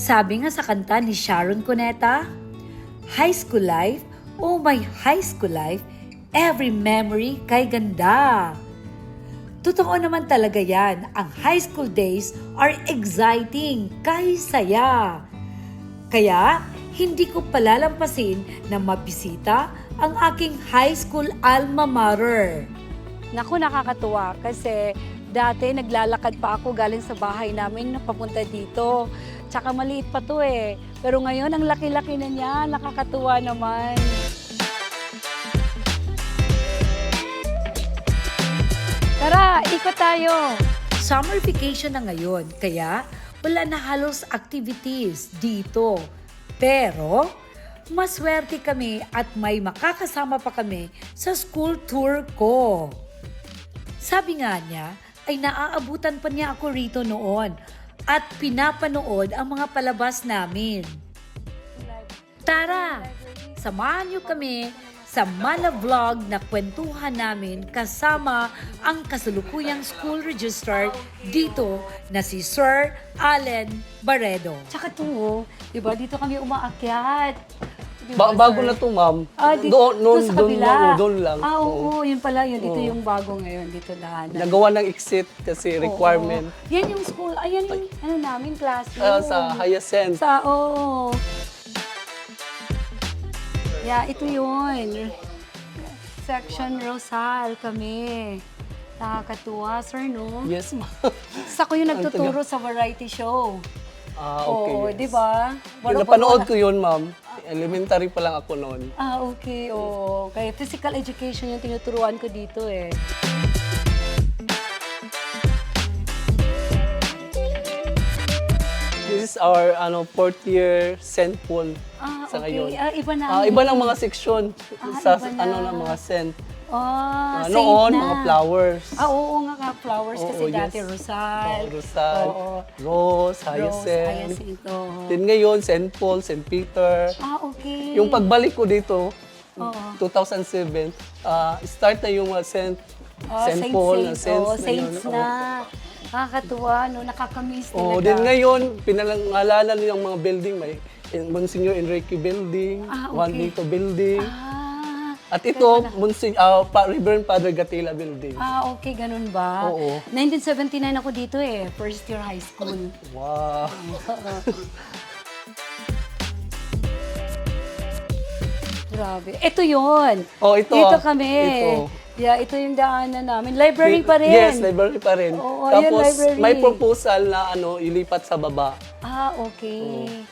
Sabi nga sa kanta ni Sharon Cuneta, high school life, oh my high school life, every memory kay ganda. Totoo naman talaga yan, ang high school days are exciting, kay saya. Kaya, hindi ko palalampasin na mabisita ang aking high school alma mater. Naku, nakakatuwa kasi dati naglalakad pa ako galing sa bahay namin na papunta dito. Tsaka maliit pa to eh. Pero ngayon, ang laki-laki na niya. Nakakatuwa naman. Tara, ikot tayo. Summer vacation na ngayon, kaya wala na halos activities dito. Pero, maswerte kami at may makakasama pa kami sa school tour ko. Sabi nga niya, ay naaabutan pa niya ako rito noon at pinapanood ang mga palabas namin. Tara, samahan niyo kami sa Mala Vlog na kwentuhan namin kasama ang kasalukuyang school registrar dito na si Sir Allen Barredo. Tsaka to, di ba? Dito kami umaakyat. Diba, Bago sir? na to, ma'am. Doon sa kabila. Doon lang. Oo, yun pala yun. Dito Oo. yung bago ngayon. Dito na. Nagawa ng exit kasi requirement. Yan yung school. Ayan yung ano namin, classroom. Sa Hyacinth. Oo. Yeah, ito yun. Section Rosal kami. Nakakatuwa, sir, no? Yes, ma'am. Sa ko yung nagtuturo sa variety show. Okay. Oo, yes. di ba? Napanood ko yun, ma'am. Elementary pa lang ako noon. Okay, oo. Kaya physical education yung tinuturuan ko dito eh. This is our fourth year St. Paul sa Okay. ngayon. Iba na. Iba ng mga section sa iba na. ng mga St. Saint Noon, na. mga flowers. Oo nga, flowers kasi Oo, dati yes. Rosal. Rosal, Oo. Rose, Rose, Hyacinth. Hyacinth, oo. Then ngayon, St. Paul, St. Peter. Okay. Yung pagbalik ko dito, Oo. 2007, start na yung St. Paul, Saints na. Nakakatuwa, no? Nakakamiss talaga. Oh, then ngayon, pinangalanan yung mga building. May Monsignor Enrique Building, Juan Okay. Lito Building. At kaya ito, pala. Reverend Father Gatila Building. Okay, ganun ba? Oo. 1979 ako dito eh, first year high school. Wow. Grabe. Ito yun. Oh, ito. Dito kami. Ito. Yeah, ito yung daanan namin. Library pa rin. Yes, library pa rin. Oo, yun, Tapos, library. may proposal na ilipat sa baba. Okay.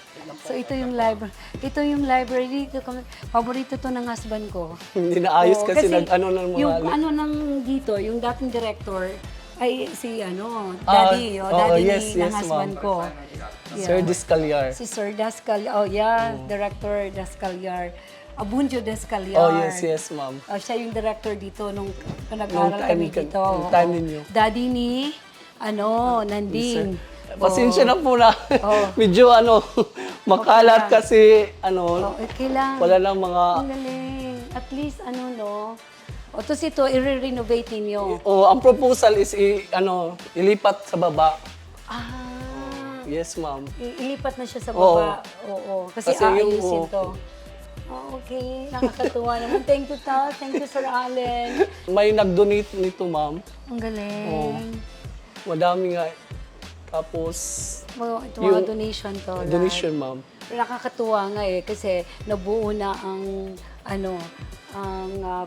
So, ito yung library. Ito yung library. Dito kami. Paborito to ng husband ko. Hindi naayos Oo, kasi nag-ano ng mga... Yung ano nang dito, yung dating director, ay si Daddy, daddy yes, ng yes, husband ma'am. ko. Yeah. Sir Discalyar. Si Sir Dascalyar. Oh, yeah. Director Dascalyar. Abundio Dascalyar. Oh, yes, ma'am. Siya yung director dito nung nag-aaral kami dito. Nung time ninyo. Daddy ni, Nanding. Pasensya na po na. Oh. Medyo makalat kasi Okay lang. wala lang mga... Ang galing. At least, tapos ito, i-renovate ninyo. Oh, ang proposal is ilipat sa baba. Yes, ma'am. Ilipat na siya sa baba. Oo. Kasi aayusin yung- to. Okay. Nakakatuwa naman. Thank you, Ta. Thank you, Sir Allen. May nag-donate nito, ma'am. Ang galing. Madami nga. Tapos, Ito mga donation to. lahat. donation, ma'am. Nakakatuwa nga eh. Kasi nabuo na ang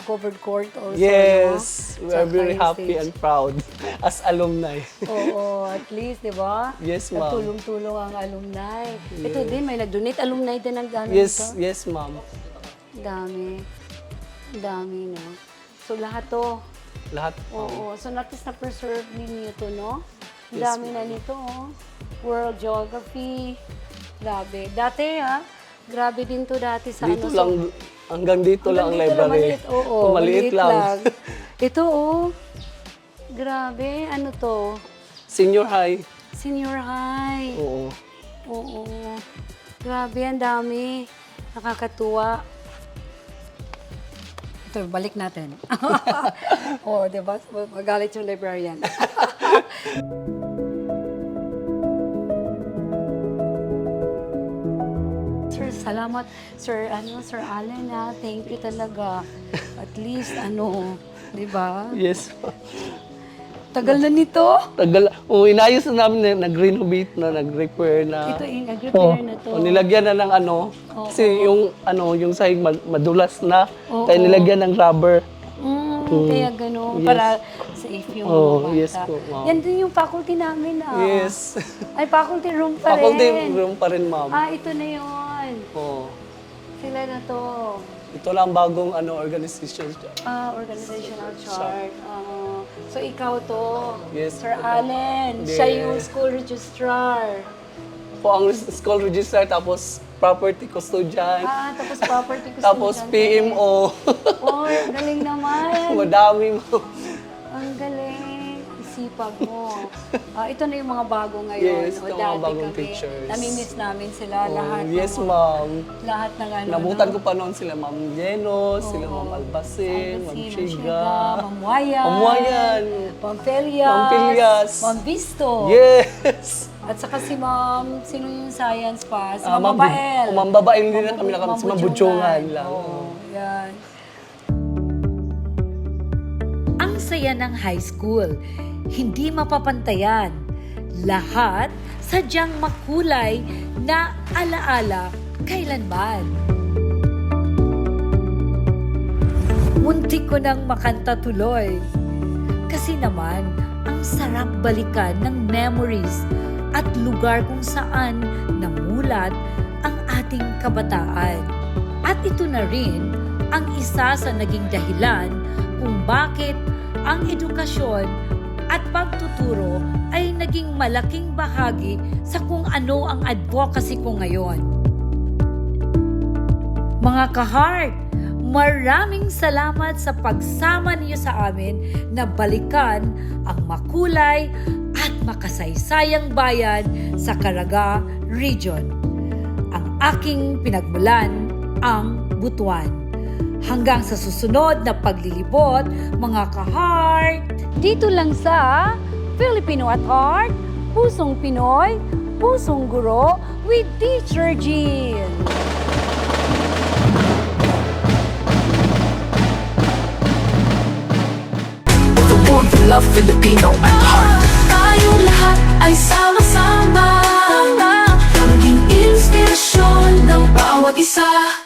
covered court also. Yes, no? we are Tsaka very yung happy stage. and proud as alumni. Oo, at least, di ba? Yes, ma'am. Nagtulong-tulong ang alumni. Ito din, may nag-donate. Alumni din ang gano'n Yes, ito. yes, ma'am. Dami. Dami, no? So, lahat to. Lahat. Oo. So, natis na-preserve ninyo to, no? Ang Yes, dami na nito, oh. World Geography. Grabe. Dati, grabe din to dati sa Dito ano. lang, hanggang dito lang ang hanggang dito lang, library. maliit. Oo, Maliit lang. Ito, grabe. Ano to? Senior high. Senior high. Oo. Oo. Grabe, ang dami. Nakakatuwa. Ito, balik natin. Oo, di ba? Magalit yung librarian. salamat, Sir Allen, thank you talaga. At least, di ba? Yes. Tagal na nito. Tagal. Inayos na namin, nag-renovate na, nag-repair na. Ito, nag-repair na to. Nilagyan na ng kasi yung sahig madulas na, Oo. kaya nilagyan ng rubber. Kaya gano'n, Yes. para safe yung mga bata. Yes po, ma'am. Yan din yung faculty namin, Yes. Ay, faculty room pa rin. Faculty room pa rin, ma'am. Ito na yun. Oo. Sila na to. Ito lang bagong organization. Organizational chart. So, ikaw to. Yes. Sir Allen. Yes. Siya yung school registrar. Po ang school registrar, tapos property custodian, Tapos property ko. tapos PMO. Oh, galing naman. Madami, ma'am. Ang galing. Sipag mo. Ito na yung mga bago ngayon. Yes, ito mga dati bagong kami, teachers. Namimiss namin sila lahat. Yes, ng, ma'am. Lahat ng Nabutan ko pa noon sila Ma'am Jeno, sila Ma'am Albasin, Ma'am Chiga, Ma'am Wayan. Ma'am Wayan, Ma'am Pelias. Ma'am Pelias. Ma'am Visto. Yes! At saka si Ma'am, sino yung science pa? Si Ah, Ma'am Babael. Ma'am Babael din na kami nakam, si Ma'am Budjungan lang. Oo, yan. Ang saya ng high school, hindi mapapantayan. Lahat sadyang makulay na alaala kailanman. Muntik ko nang makanta tuloy. Kasi naman, ang sarap balikan ng memories at lugar kung saan namulat ang ating kabataan. At ito na rin ang isa sa naging dahilan kung bakit ang edukasyon at pagtuturo ay naging malaking bahagi sa kung ano ang advocacy ko ngayon. Mga ka-heart, maraming salamat sa pagsama niyo sa amin na balikan ang makulay at makasaysayang bayan sa Caraga Region. Ang aking pinagmulan, ang Butuan. Hanggang sa susunod na paglilibot, mga ka-heart! Dito lang sa Filipino at Heart, Pusong Pinoy, Pusong Guro with Teacher Jean. The one who love Filipino at heart. Tayong lahat ay sama-sama, maging inspirasyon ng bawat isa.